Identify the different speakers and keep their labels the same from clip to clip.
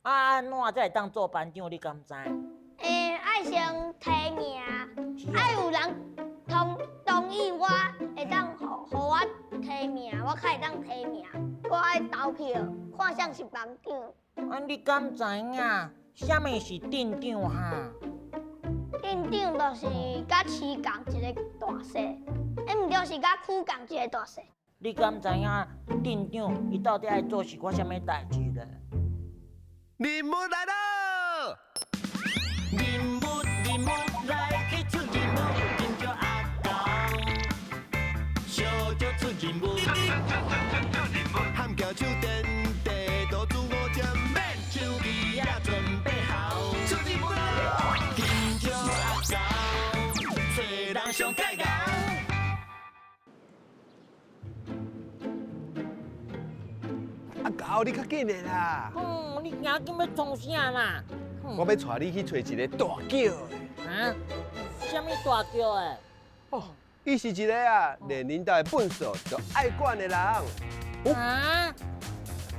Speaker 1: 安怎才会当做班长？你敢知？
Speaker 2: 爱先提名，爱有人同意我会当互我提名，我才会当提名。我爱投票，看谁是班长。
Speaker 1: 啊，你敢知影？什么是镇长哈？
Speaker 2: 镇长就是甲市共一个大细，毋对是甲区共一个大细。
Speaker 1: 你敢知影镇长伊到底爱做是我什么代志咧？
Speaker 3: 任务来了！
Speaker 1: 任务来，去出任务，跟着阿公，小就出任务。
Speaker 3: 喊叫手电地，多自我将免
Speaker 1: 手机也准备好，出任务，跟着阿公，做人上盖工。
Speaker 3: 阿狗，你较紧的啦！
Speaker 1: 你行紧要创啥啦？
Speaker 3: 我要带你去找一个大叫的。
Speaker 1: 啊？什么大叫的？
Speaker 3: 哦，伊是一个连领导的本事都爱管的人。
Speaker 1: 啊？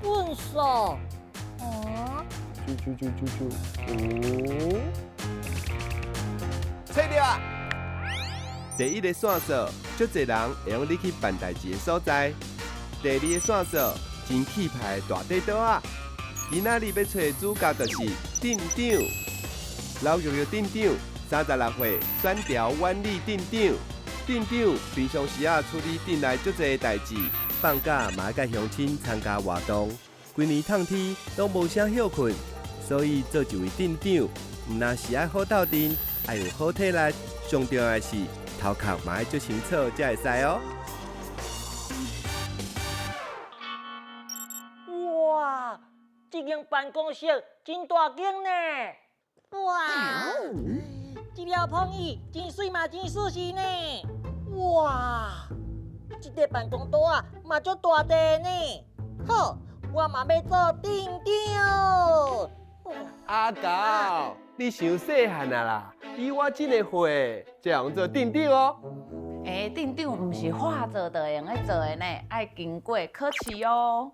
Speaker 1: 笨手？哦？
Speaker 3: 猜到啊！第一个线索，足侪人会用你去办代志的所在。第二个线索，真气派的大地岛啊！今仔日要找的主角就是镇长，老玉玉镇长，36岁，选调万里镇长。镇长平常时处理镇内足侪代志，放假嘛甲乡亲参加活动，规年烫天都无啥休困，所以做一位镇长，毋但是爱好斗阵，爱有好体力，上重要的是头壳嘛爱足清楚才会使哦。
Speaker 1: 哇！这间办公室真大间呢！哇！这条碰椅真水嘛，真舒适呢！哇！这个办公桌嘛足大地呢！好，我嘛要做镇长。
Speaker 3: 阿狗，你伤细汉啊啦！以我这个岁，才用做镇长哦。
Speaker 4: 镇长毋是画做就会用做的呢，爱经过考试哦。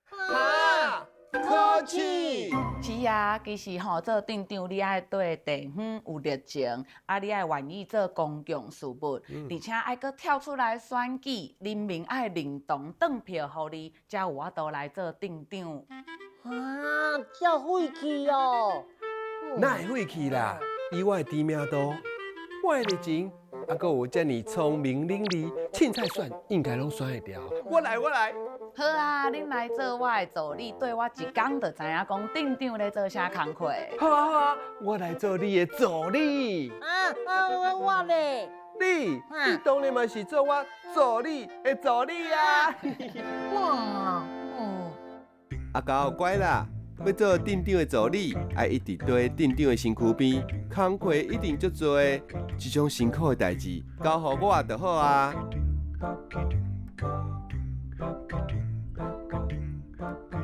Speaker 3: 哈，考试。
Speaker 4: 是啊，其实做镇长你爱对地方有热情，你爱愿意做公共事务，而且爱搁跳出来选举，人民爱认同转票互你，才有法度来做镇长。
Speaker 1: 啊，遮晦气哦！
Speaker 3: 哪会晦气啦？以我的知名度，我的热情，搁有遮尔聪明伶俐，凊彩选应该拢选会掉。我来。
Speaker 4: 好啊，恁来做我的助理，对我一讲就知影讲镇长咧做啥工课。
Speaker 3: 好啊，我来做你的助理。
Speaker 1: 我咧，
Speaker 3: 你当然嘛是做我助理的助理啊！
Speaker 1: 哇，
Speaker 3: 阿狗乖啦，要做镇长的助理，爱一直对镇长的身躯边，工课一定足多，这种辛苦的代志交互我就好啊。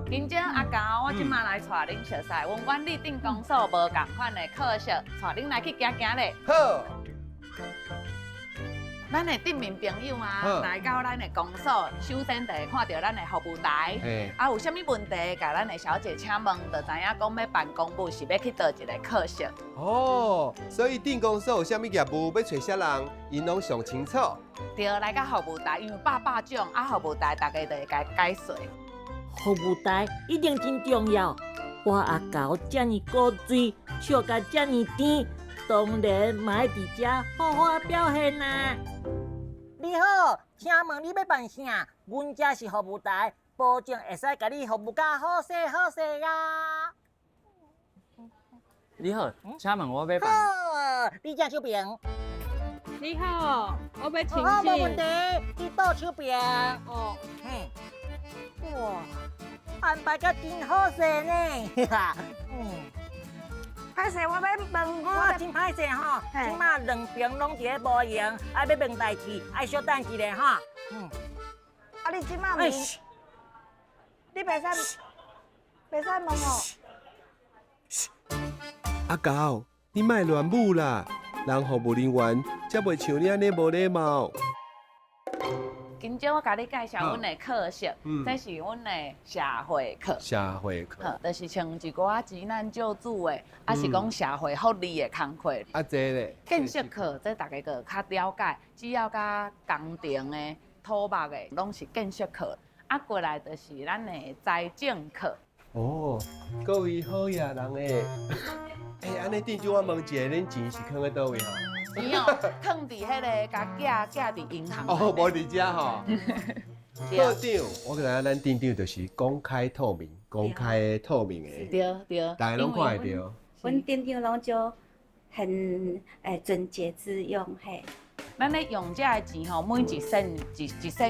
Speaker 4: 金正阿狗，我即马来带恁熟悉，阮管理镇公所无共款的课室，带恁来去行行咧。
Speaker 3: 好。
Speaker 4: 咱的镇民朋友来到咱的公所，首先就会看到咱的服务台，有啥物问题，甲咱的小姐请问，就知影讲要办公务是要去倒一个课室。
Speaker 3: 哦，所以镇公所有啥物业务要找啥人，因拢上清楚。
Speaker 4: 对，来到服务台，因为百种，服务台大家就会甲解说。
Speaker 1: 服务台一定真重要。我阿狗遮尔古锥，笑甲遮尔甜，当然嘛要伫遮好好表现啊！你好，请问你要办啥？阮遮是服务台，保证会使甲你服务甲好势啊！
Speaker 5: 你好，请问我要办？
Speaker 1: 好，你遮手边。
Speaker 6: 你好，我要请
Speaker 1: 好，
Speaker 6: 示。
Speaker 1: 无问题，你倒手边。哦，嘿，哇，安排甲真好势呢，哈哈，歹势，我要问我真歹势吼，即马两边拢伫咧无闲，要问代志，爱小等一下哈。
Speaker 2: 你即马问，你袂使问哦。
Speaker 3: 阿狗，你莫乱舞啦，人服务人员才袂像你安尼无礼貌。
Speaker 4: 今朝我甲你介绍阮的课程，这是阮的社会课。
Speaker 3: 社会课，
Speaker 4: 就是像一寡急难救助的，还是讲社会福利的工课。
Speaker 3: 啊，这咧，
Speaker 4: 建设课，这大家个较了解，只要甲工程的、土木的，拢是建设课。啊，过来就是咱的财政课。
Speaker 3: 哦，各位好呀人诶，安尼店长我问一下，恁钱是放在倒位吼？
Speaker 4: 钱哦，放伫迄个甲寄伫银行。
Speaker 3: 哦，无伫遮吼。校长，我感觉咱店长就是公开透明、透明的，
Speaker 4: 对，
Speaker 3: 大家拢看会到。
Speaker 7: 阮店长拢就很纯洁自用嘿。
Speaker 4: 咱咧用这个钱吼，每一仙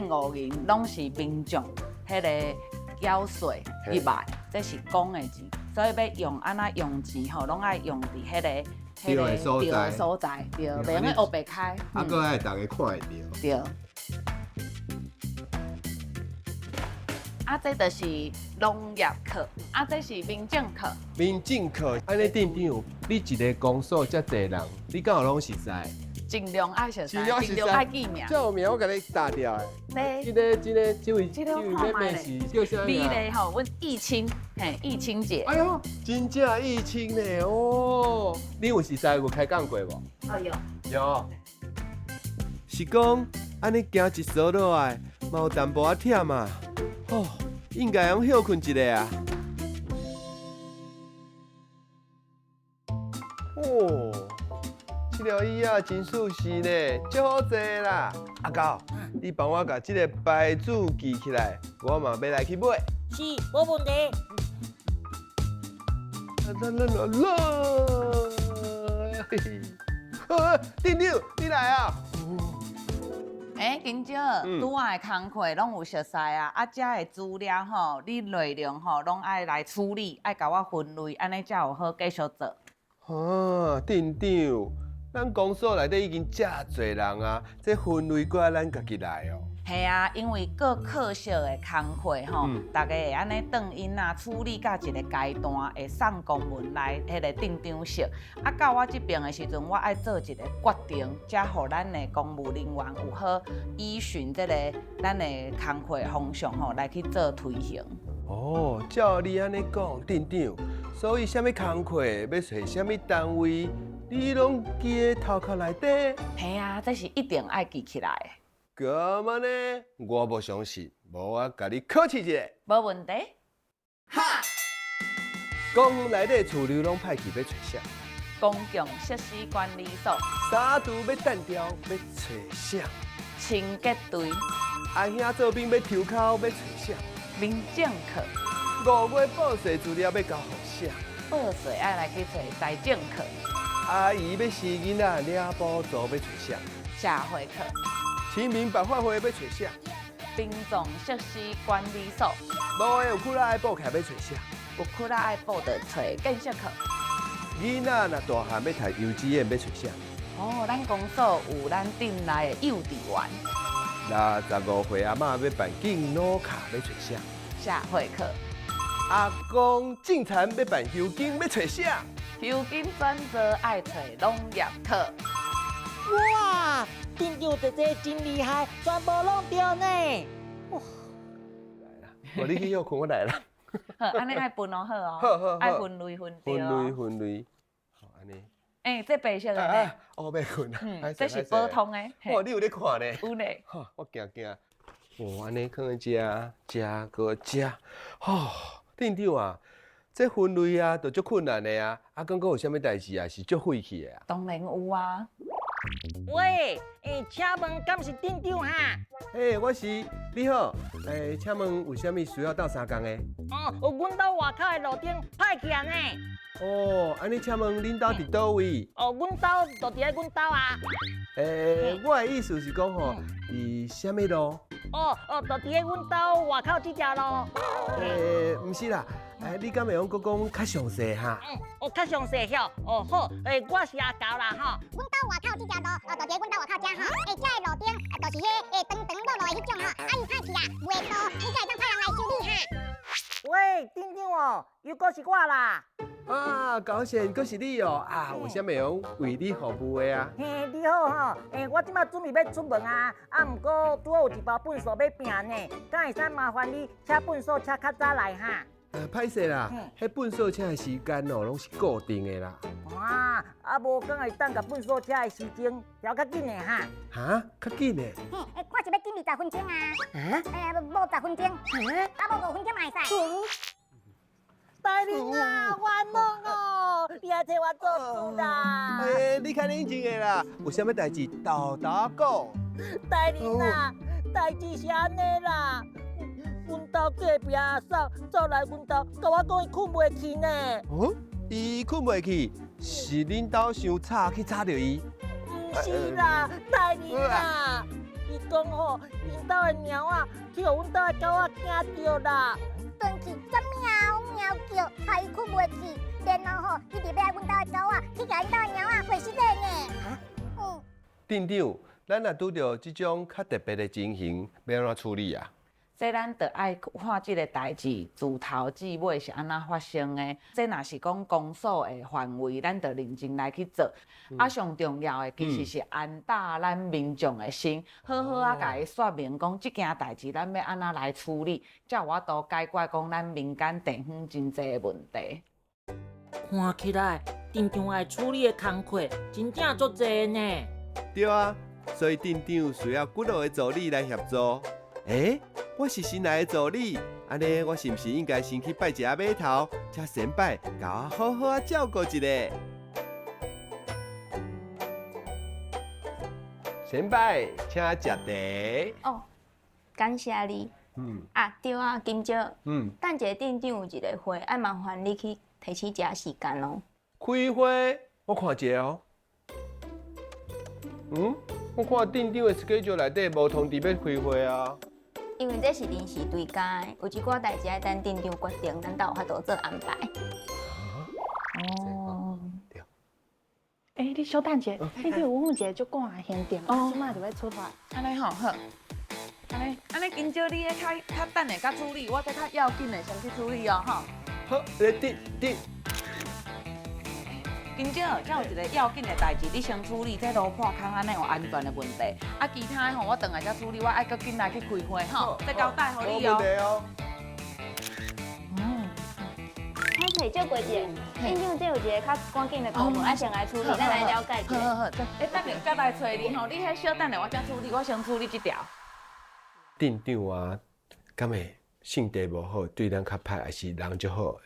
Speaker 4: 5银，拢是民众迄个缴税入来，这是公的钱，所以要用安那用钱吼，拢爱用伫迄个
Speaker 3: 对的所在，
Speaker 4: 对，袂用黑白开。
Speaker 3: 啊，搁爱大家看会到。
Speaker 4: 对。啊，这就是农业课，啊，这是民政课。
Speaker 3: 民政课，安尼店长，你一个公所遮侪人，你敢有拢是知？
Speaker 4: 尽量爱熟悉，尽量爱记名。
Speaker 3: 这有名我甲你打掉的。这位妹妹是叫啥名？
Speaker 4: 你咧吼，阮义清，义清姐。
Speaker 3: 哎呦，真正义清呢哦！你有实在有开讲过无？
Speaker 7: 哦有。
Speaker 3: 有。是讲安尼行一số落来，嘛有淡薄仔忝啊。哦，应该用休困一下啊。哦。这条椅啊，真舒适呢，足好坐啦。阿高，你帮我把这个牌子记起来，我嘛要来去买。
Speaker 1: 是，无问题。
Speaker 3: 店长，你来啊！
Speaker 4: 今朝拄仔的工课拢有熟悉啊，啊，遮的资料吼，你内容吼拢爱来处理，爱甲我分类，安尼才有好继续做。
Speaker 3: 啊，店长。咱公所内底已经遮侪人啊，这分类搁咱家己来哦。
Speaker 4: 系啊，因为各课小的工课吼，大家会安尼转因啊处理到一个阶段，会送公文来迄个店长室。啊，到我这边的时阵，我爱做一个决定，才互咱的公务人员有好依循这个咱的工课方向吼来去做推行。
Speaker 3: 哦，照你安尼讲，店长，所以啥物工课要找啥物单位？你拢记在头壳内底？
Speaker 4: 系啊，这是一定爱记起来的。
Speaker 3: 咁啊呢？我无相信，无我甲你考试一下。
Speaker 4: 无问题。
Speaker 3: 哈！公内底厝流拢派去要找啥？
Speaker 4: 公共设施管理所。
Speaker 3: 沙土要单调，要找啥？
Speaker 4: 清洁队。
Speaker 3: 阿兄做兵要抽口，要找啥？
Speaker 4: 民政课。
Speaker 3: 5月报税资料要交互啥？
Speaker 4: 报税爱来去找财政课。
Speaker 3: 阿姨要生囡仔领补助要找啥？
Speaker 4: 社会课。
Speaker 3: 清明百花会要找啥？
Speaker 4: 殡葬设施管理所。
Speaker 3: 无的有窟仔爱补起来要找啥？
Speaker 4: 有窟仔爱补的找建设课。
Speaker 3: 囡仔若大汉要读幼稚园要找啥？
Speaker 4: 哦，咱公所有咱店内的幼稚园。
Speaker 3: 65岁阿嬷要办敬老卡要找啥？
Speaker 4: 社会课。
Speaker 3: 阿公进产要办休金要找啥？
Speaker 4: 休金转做爱找农业课。
Speaker 1: 哇，店长姐姐真厉害，全部拢对呢。哇！
Speaker 3: 来啦，我你去休困，我来啦。
Speaker 4: 好，安尼爱分哦，好哦。
Speaker 3: 好。
Speaker 4: 爱分类分对哦。
Speaker 3: 分类。好，安尼。
Speaker 4: 这白色的呢？
Speaker 3: 我要困啦。
Speaker 4: 这是普通的。
Speaker 3: 哦，你有咧看呢？
Speaker 4: 有咧。
Speaker 3: 哈，我惊。哦，安尼可能食个食。哦，店长啊，这分类啊，就足困难的啊。啊，刚刚有啥物代志啊？是足费气的啊。
Speaker 4: 当然有啊。
Speaker 1: 喂，请问敢是店长哈？
Speaker 3: 我是，你好。请问有啥物需要斗相共的？
Speaker 1: 哦，阮兜外口的路顶歹去啊呢。
Speaker 3: 哦，安尼请问恁兜伫倒位？
Speaker 1: 哦，阮兜就伫咧阮兜啊。
Speaker 3: 我的意思是讲吼，伫啥物路？
Speaker 1: 就伫咧阮兜外口这条路。
Speaker 3: 毋是啦，你敢会用佫讲较详细哈？
Speaker 1: 较详细吼。好，我是阿高啦吼。
Speaker 2: 阮兜外口这条路，就伫阮兜外口遮吼。遮的路顶，就是迄长长落落的迄种吼。啊，伊歹去啊，袂多，你才会当派人来修理哈。
Speaker 1: 喂，店长哦，又搁是我啦。
Speaker 3: 啊，高贤，阁是你哦！啊，有啥物样为你服务的啊？
Speaker 1: 嘿，你好吼，我即马准备要出门啊，毋过拄好有一包粪扫要拼呢，敢会使麻烦你车粪扫车较早来哈？
Speaker 3: 歹势啦，迄粪扫车的时间哦，拢是固定的啦。
Speaker 1: 哇，无敢会当甲粪扫车的时间调较紧的哈？
Speaker 3: 哈，较紧的。
Speaker 2: 看是要紧20分钟啊。无10分钟。无5分钟嘛会使。
Speaker 1: 大人啊，冤枉哦！你还替我做主啦！
Speaker 3: 你较冷静的啦，有啥物代志豆豆讲。
Speaker 1: 大人啊，代志是安尼啦，阮兜隔壁阿嫂走来阮兜，甲我讲伊困袂去呢。
Speaker 3: 伊困袂去，是恁兜伤吵去吵着伊？
Speaker 1: 毋是啦，大人啊，伊讲吼，因兜的猫啊，去互阮兜的狗仔惊着啦。
Speaker 2: 转去则喵喵叫，害伊困袂去。然后伊直要阮兜的狗仔去甲因兜的猫仔陪死咧呢。
Speaker 3: 店长，咱若拄着即种较特别的情形，要安怎处理啊？
Speaker 4: 这咱着爱看即个代志自头至尾是安怎发生的。这若是讲公所的范围，咱着认真来去做。上重要的其实是安打咱民众的心，好好啊，甲伊说明讲即件代志咱要安怎来处理，才有法度解决讲咱民间地方真侪的问题。
Speaker 1: 看起来店长爱处理的工课真正足侪呢。
Speaker 3: 对啊，所以店长需要几落的助理来协助。我是新来的助理，安尼我是毋是应该先去拜一下码头，才先拜，甲我好好啊照顾一下。先拜，请食茶。
Speaker 8: 哦，感谢你。对啊，金姐。等下店长有一个会，爱麻烦你去提起食时间哦。
Speaker 3: 开会，我看一下哦。我看店长的 schedule 内底无通知要开会啊。
Speaker 8: 因为这是临时对家的，有一寡代志爱等店长决定，咱才有法度做安排。
Speaker 4: 哦。
Speaker 6: 哎，你小等者，你去有一个足赶的行程，即马就要出发。
Speaker 4: 安尼吼好，安尼金少你咧较等下甲处理，我再较要紧的先去处理哦吼。
Speaker 3: 好，店。
Speaker 4: 金少，才有一个要紧的代志，你先处理，这路破空安尼有安全的问题。其他的吼，我等下再处理，我爱搁紧来去开会吼，再交代互你哦。
Speaker 3: 冇问题哦。
Speaker 8: 歹势，借过一个，店长这有一个较赶紧的公务，爱先来处理，咱来了解一下。
Speaker 4: 好，等下再来找你吼，你迄小等下我才处理，我先处理这条。
Speaker 3: 店长啊，敢会性地无好，对咱较歹，还是人就好的？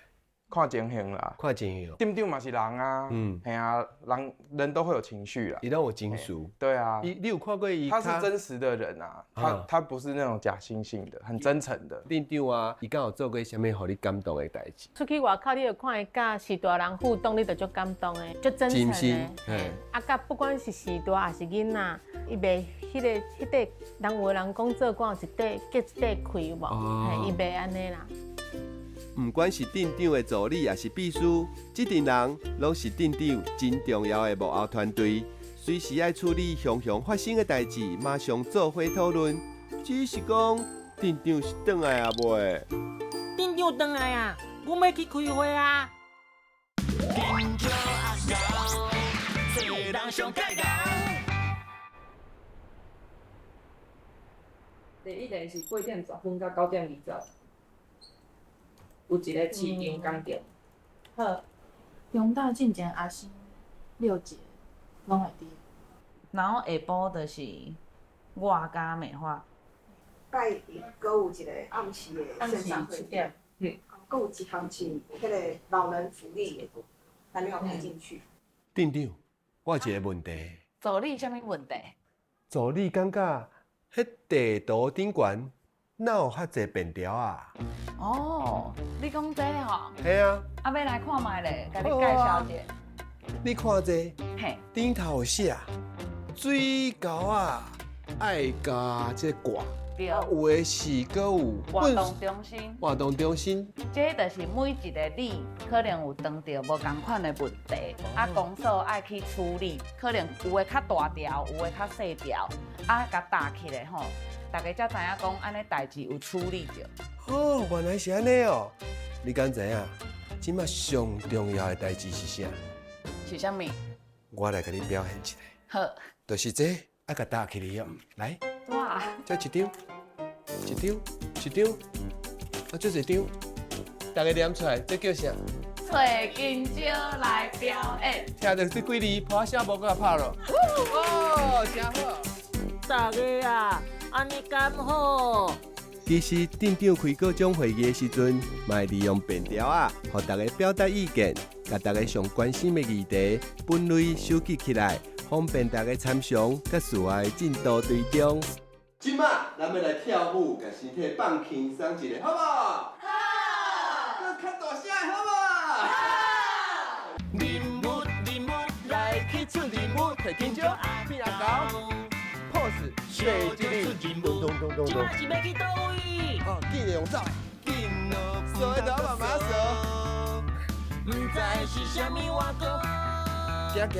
Speaker 9: 看情形啦，
Speaker 3: 看情形。
Speaker 9: 店长嘛是人啊，系啊，人都会有情绪啦。
Speaker 3: 伊拢有情绪。
Speaker 9: 对啊。
Speaker 3: 你有看过伊？
Speaker 9: 他是真实的人啊，他不是那种假惺惺的，很真诚的。
Speaker 3: 店长啊，伊敢有做过啥物互你感动的代志？
Speaker 6: 出去外口，你就看伊甲时大人互动，你就足感动的，足真诚的。甲不管是时大还是囡仔，伊袂迄块人有人讲做官有一块结一块开无？伊袂安尼啦。
Speaker 3: 不管是店长的助理，还是秘书，这群人拢是店长真重要的幕后团队。随时爱处理常发生的代志，马上做伙讨论。只是讲店长是倒来啊袂？
Speaker 1: 店长倒来啊，我要去开会啊。
Speaker 10: 第一个是8点10分到9点20。有一个市场工程。
Speaker 6: 好，中昼进前也是6节，拢会伫。
Speaker 4: 然后下晡就是我加美花。
Speaker 11: 拜一，搁有一个暗时的线上会议，搁有一项是迄个老人福利的，还没有排进去。
Speaker 3: 店长，我有一个问题。
Speaker 4: 助理什么问题？
Speaker 3: 助理感觉迄地图顶悬哪有遐济便条啊？
Speaker 4: 你讲这吼？
Speaker 3: 系啊。
Speaker 4: 要来看卖咧，甲你介绍一下。
Speaker 3: 你看这，顶头有写水沟啊，爱加这挂。有的是搁有
Speaker 4: 活动中心。
Speaker 3: 活动中心。
Speaker 4: 这就是每一个里可能有碰到无同款的问题，公所爱去处理，可能有的较大条，有的较细条，甲搭起来吼。大家才知影讲，安尼代志有处理着。
Speaker 3: 原来是安尼哦！你敢知影？即马上重要的代志是啥？
Speaker 4: 是啥物？
Speaker 3: 我来给你表现一下。
Speaker 4: 好，
Speaker 3: 就是这，爱甲搭起来哦。来，
Speaker 4: 哇，
Speaker 3: 这一张，一张，一张，啊，这一张，大家念出来，这叫啥？
Speaker 4: 找金蕉来表演。
Speaker 3: 听到这几字，拍声无甲拍咯。哦，真好。
Speaker 1: 大家啊，安尼敢好？
Speaker 3: 其实店长开各种会议的时阵，嘛会利用便条啊，互大家表达意见，甲大家上关心的议题分类收集起来，方便大家参详，甲事外的进度追踪。今仔咱要来跳舞，甲身体放轻松一下，好无？好。搁较大声好无？好。人物来去出人物，摕金蕉变阿狗。pose， 水一里，咚咚咚咚咚。
Speaker 1: 是要去倒位？
Speaker 3: 哦，紧的用走，所以就要慢慢走。
Speaker 1: 唔知是啥物话讲，
Speaker 3: 行行的，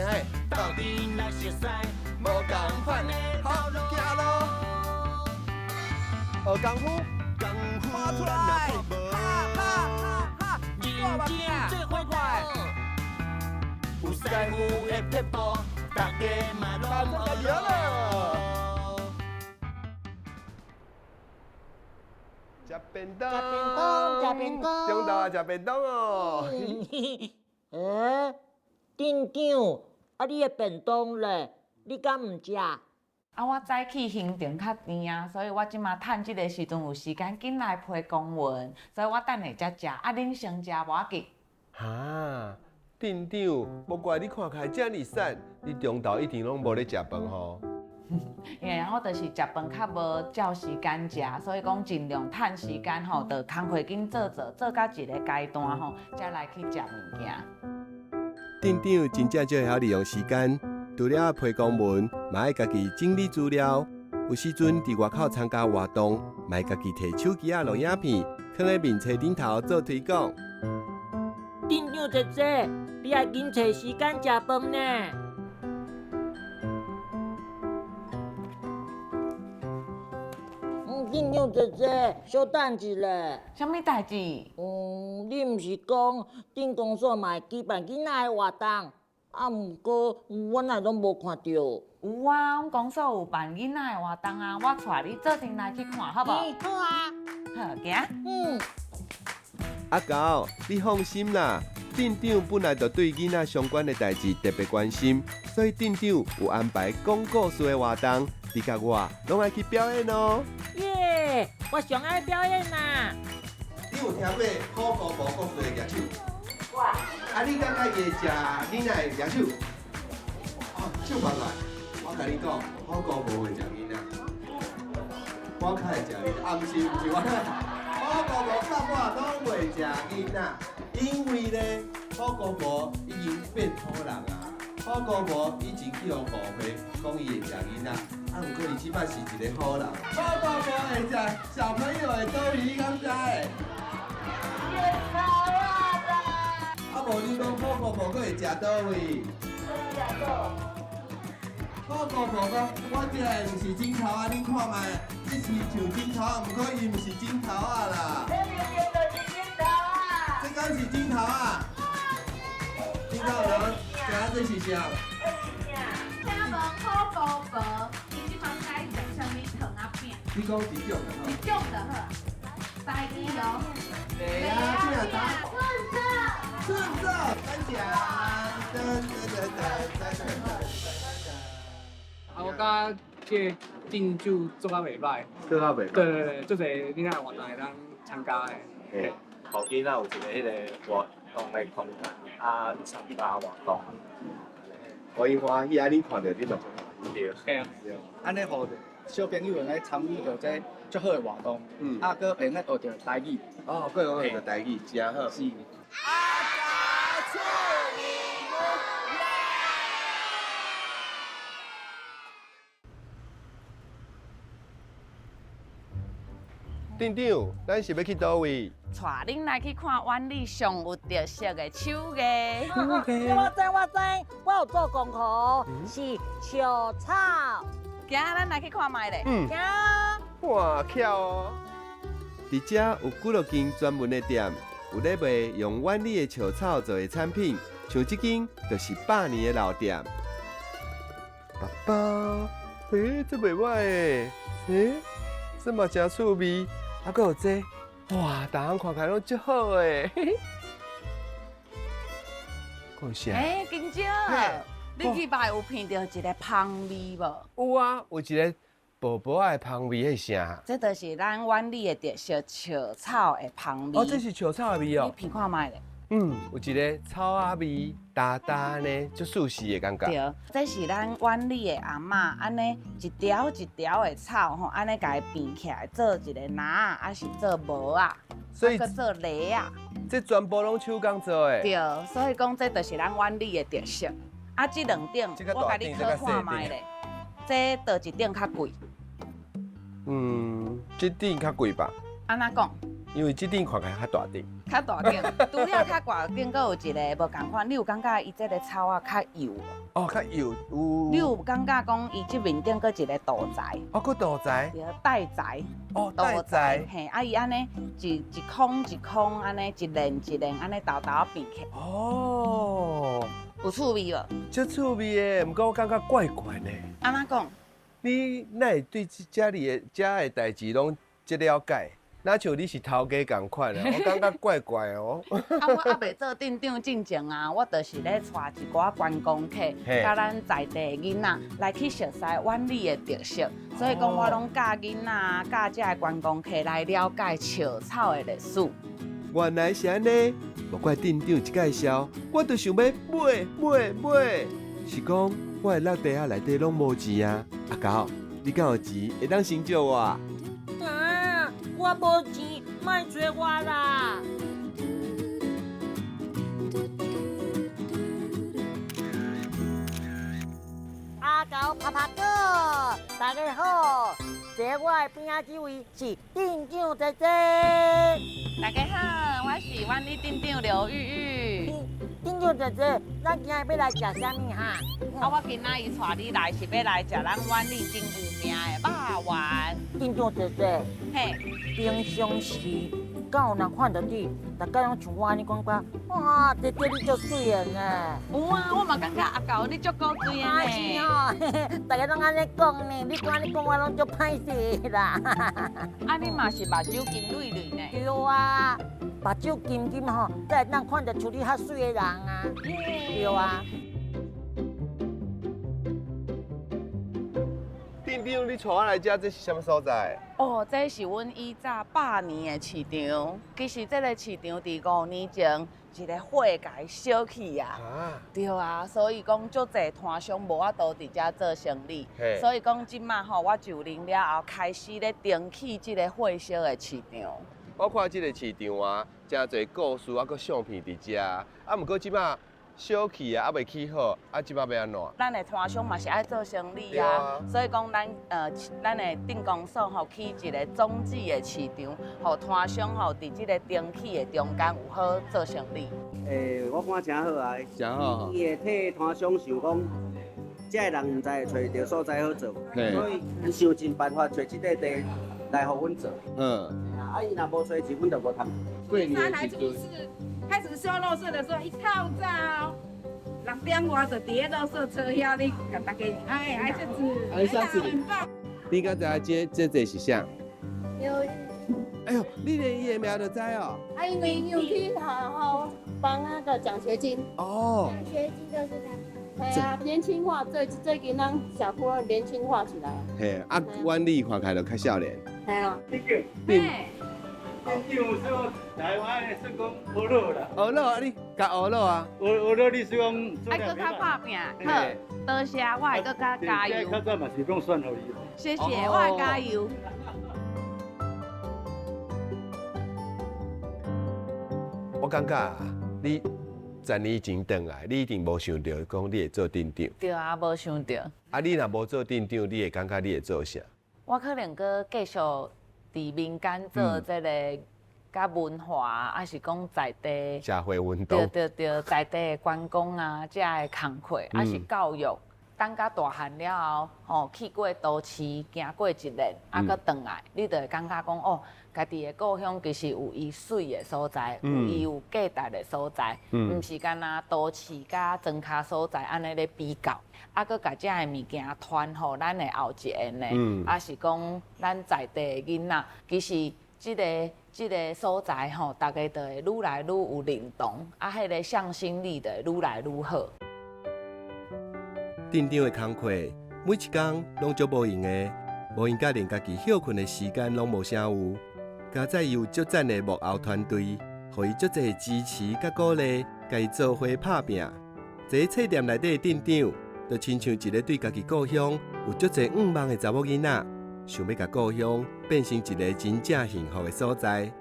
Speaker 1: 到底来熟悉，
Speaker 3: 无共款的好行咯。学功夫，拍出来，哈，认真做伙伴。有师傅的撇步，大家嘛拢学咯。食便当，
Speaker 1: 食便当，
Speaker 3: 中昼啊食便当哦。
Speaker 1: 店长，啊你的便当咧，你敢唔食？
Speaker 4: 啊，我早起行程较甜啊，所以我即马趁即个时阵有时间紧来批公文，所以我等下才食。啊，恁先食无要紧。
Speaker 3: 哈，店长，无怪你看起来这么瘦，你中昼一定拢无咧食饭吼。
Speaker 4: 因为我就是食饭较无照时间食，所以讲尽量趁时间吼，就工课紧做到一个阶段吼，才来去食物件。
Speaker 3: 店长真正就会晓利用时间，除了批公文，嘛爱家己整理资料。有时阵伫外口参加活动，嘛爱家己摕手机啊录影片，放在面册顶头做推广。
Speaker 1: 店长姐姐，你爱紧找时间食饭呢。店长姐姐，稍等一下。
Speaker 4: 啥物代志？
Speaker 1: 你毋是讲顶公所嘛会举办囡仔的活动，啊，毋过我哪拢无看到。
Speaker 4: 有啊，阮公所有办囡仔的活动啊，我带你做阵来去看，好无？
Speaker 1: 好啊。
Speaker 4: 好，行。
Speaker 3: 阿狗，你放心啦，店长本来就对囡仔相关的代志特别关心，所以店长有安排讲故事的活动，你甲我拢爱去表演哦。
Speaker 1: 耶！我上爱表演啦！
Speaker 3: 你有听过好姑婆故事的举手？我。啊，你敢会食囡仔的举手？哦，手放来。我甲你讲，好姑婆会食囡仔，我较会食囡仔，啊，毋是我。好姑婆甲我拢袂食囡仔，因为咧，好姑婆已经变好人啊。好姑婆以前去互误会，讲伊会食囡仔。啊，毋过伊即摆是一个好人。好姑婆会食小朋友的倒鱼，敢知？啊，无你讲好姑婆佫会食倒位？好姑婆讲，我这个毋是枕头啊，恁看卖，这是像枕头啊，毋过伊毋是枕头啊啦。这明明就是枕头啊！这敢是枕头啊？你讲无？这这是啥？
Speaker 12: 请问好姑婆，你即摆爱食啥物糖仔饼？
Speaker 3: 你讲一种的
Speaker 12: 一种就好。白鸡油。
Speaker 3: 对啊，这样打。顺手，咱食。
Speaker 10: 啊，我感觉这订酒做啊袂歹。
Speaker 3: 做啊袂歹。
Speaker 10: 对，做侪囡仔活动会当参加的。
Speaker 5: 嘿，互囡仔有一个迄个活动的空间，啊，参加活动。
Speaker 3: 互伊欢喜，安尼看到你嘛就
Speaker 5: 对。
Speaker 10: 对啊。
Speaker 13: 安尼互小朋友来参与到这足好的活动，啊，搁会用学到台语。
Speaker 3: 哦，搁用学到台语，真好。
Speaker 13: 是。
Speaker 3: 店长，咱是要去倒位？
Speaker 4: 带恁来去看湾里上有特色的手艺。
Speaker 1: 我知，我有做功课，是小草。
Speaker 4: 行，咱来去看卖咧。
Speaker 1: 行。
Speaker 3: 哇，巧哦！伫遮有几落间专门的店，有咧卖用原理的笑草做的产品，像这间就是100年的老店。爸爸，这袂歹诶，这嘛真趣味，还佫有这，哇，大项看起来拢足好诶。讲啥？
Speaker 4: 金姐，你去吧有闻到一个芳味无？
Speaker 3: 有啊，有一个薄薄的芳味，迄啥？
Speaker 4: 这就是咱原理的特色笑草的芳味。
Speaker 3: 哦，这是笑草的味哦。
Speaker 4: 你闻看卖咧。
Speaker 3: 有一个草仔味，淡淡呢，足舒适的感觉。
Speaker 4: 对，这是咱原理的阿嬷安尼一条一条的草吼，安尼甲伊编起来做一个篮啊，还是做帽啊，
Speaker 3: 所以
Speaker 4: 做鞋啊。
Speaker 3: 这全部拢手工做的。
Speaker 4: 对，所以讲这就是咱原理的特色。啊，这两顶我甲你考看卖咧，这倒一顶较贵？
Speaker 3: 这顶较贵吧？
Speaker 4: 安怎讲？
Speaker 3: 因为这顶看起来较大顶。
Speaker 4: 较大顶，除了较大顶，佫有一个无共款。你有感觉伊这个草啊较幼？
Speaker 3: 哦，较幼有。
Speaker 4: 你有感觉讲伊这面顶佫一个大材？
Speaker 3: 哦，佫大材？
Speaker 4: 对，带材。
Speaker 3: 哦，带材。
Speaker 4: 嘿，啊伊安尼一空一空安尼一链一链安尼豆豆变起。
Speaker 3: 哦。
Speaker 4: 有趣味无？
Speaker 3: 足趣味的，不过我感觉怪怪的。
Speaker 4: 安怎讲？
Speaker 3: 你哪会对家里的代志拢这了解？哪像你是头家同款啊？我感觉怪怪哦。
Speaker 4: 啊，我还袂做店长进前啊，我就是咧带一寡观光客，甲咱在地囡仔来去熟悉原理的特色，所以讲我拢教囡仔、教这观光客来了解笑草的历史。
Speaker 3: 原来是安尼，莫怪店长一介绍，我就想要买。是讲我的落地啊内底拢无钱啊，阿狗，你敢有钱会当成就我？
Speaker 1: 啊，我无钱，莫找我啦。阿狗拍拍哥，大家好，坐我的边仔这位是店长姐姐。
Speaker 4: 大家好，我是原理店长刘玉玉。
Speaker 1: 店长姐姐，咱今日要来食啥物哈？
Speaker 4: 啊，我今仔日带你来是要来食咱原理真有名的肉丸。
Speaker 1: 店长姐姐，
Speaker 4: 嘿，
Speaker 1: 平常时敢有人看到你，大家拢像我安尼讲讲，哇，姐姐你足水的呢。
Speaker 4: 有啊，我嘛感觉阿狗你足够水的呢。
Speaker 1: 是哦，大家拢安尼讲呢，你讲安尼讲我拢足歹势啦。
Speaker 4: 啊，你嘛是目睭金蕊蕊呢？
Speaker 1: 对啊，目睭金金吼，才会当看到像你遐水的人啊。对啊。
Speaker 3: 店长，你带我来这，这是什么所在？
Speaker 4: 哦，这是阮以早100年的市场。其实这个市场伫5年前一个火甲伊烧起啊。对啊，所以讲足侪摊商无法度伫遮做生意。所以讲即马吼，我就任了后开始咧登起即个火烧的市场。
Speaker 3: 我看这个市场啊，真侪故事啊，佮相片伫遮。啊，毋过即马烧起啊，还未起好，啊，即马要安怎？
Speaker 4: 咱的摊商嘛是爱做生意啊，所以讲咱的镇公所吼起一个种子的市场，互摊商吼伫即个登起的中间有好做生意。
Speaker 14: 我看真好啊，
Speaker 3: 真好。
Speaker 14: 伊会替摊商想讲，这个人唔知会找到所在好做，所以伊想尽办法找即块地来互阮做。啊，伊若无找钱，阮就无通。
Speaker 10: 过年来初四开始收垃圾的时候，一透早6点外就伫垃圾车遐咧，甲大家爱这子，
Speaker 3: 哎，上次你刚才这是啥？哎呦，你连伊的名都知哦。
Speaker 6: 啊，因为有去好帮那个奖学金。
Speaker 3: 哦。
Speaker 6: 奖学金就是他。对啊，年轻化，最近让小坡年轻化起来。
Speaker 3: 嘿，啊，原理看起来就较少年。
Speaker 6: 系啊。
Speaker 15: 店长说台湾的算讲学老啦。
Speaker 3: 学老啊，你教学老啊？
Speaker 15: 学老你说讲。
Speaker 4: 爱搁较拍拼，好，多谢，我会搁较加油。
Speaker 15: 较早嘛是讲算互你。
Speaker 4: 谢谢，我会加油。
Speaker 3: 我感觉你10年前回来，你一定无想到讲你会做店长。
Speaker 4: 对啊，无想到。
Speaker 3: 啊，你若无做店长，你会感觉你会做啥？
Speaker 4: 我可能搁继续伫民间做这个甲文化，还是讲在地
Speaker 3: 社会运动。
Speaker 4: 对，在地的观光啊，这个工课，还是教育。等甲大汉了后，去过都市，行过一年，啊，搁转来，你就会感觉讲哦，家己的故乡其实有伊水的所在，有伊有价值的所在，毋是干那都市甲庄脚所在安尼咧比较，啊，佮甲遮的物件传互咱的后一个呢，啊是讲咱在地的囡仔，其实即个所在吼，大家就会愈来愈有认同，啊，迄个向心力就会愈来愈好。
Speaker 3: 镇长的工课，每一工拢足无用的，无因甲连家己休困的时间拢无啥有。加在有足赞的幕后团队，互伊足侪支持甲鼓励，甲伊做伙拍拼。这册店内底的店长，就亲像一个对家己故乡有足侪愿望的查某囡仔，想要甲故乡变成一个真正幸福的所在。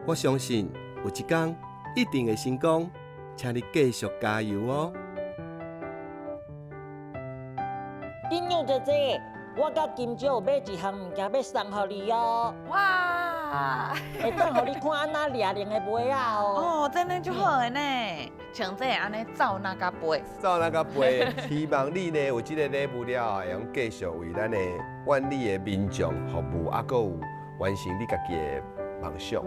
Speaker 3: 我相信有一天一定会成功，请你继续加油哦！
Speaker 1: 店长姐姐，我甲金姐有买一项物件要送互你哦。
Speaker 4: 哇！
Speaker 1: 会当互你看安那掠灵的梅啊哦。
Speaker 4: 哦，真的就好的呢，像这安尼走那甲飞。
Speaker 3: 走那甲飞，希望你呢有这个礼物了，会用继续为咱的万里的民众服务，还佫有完成你家己的梦想。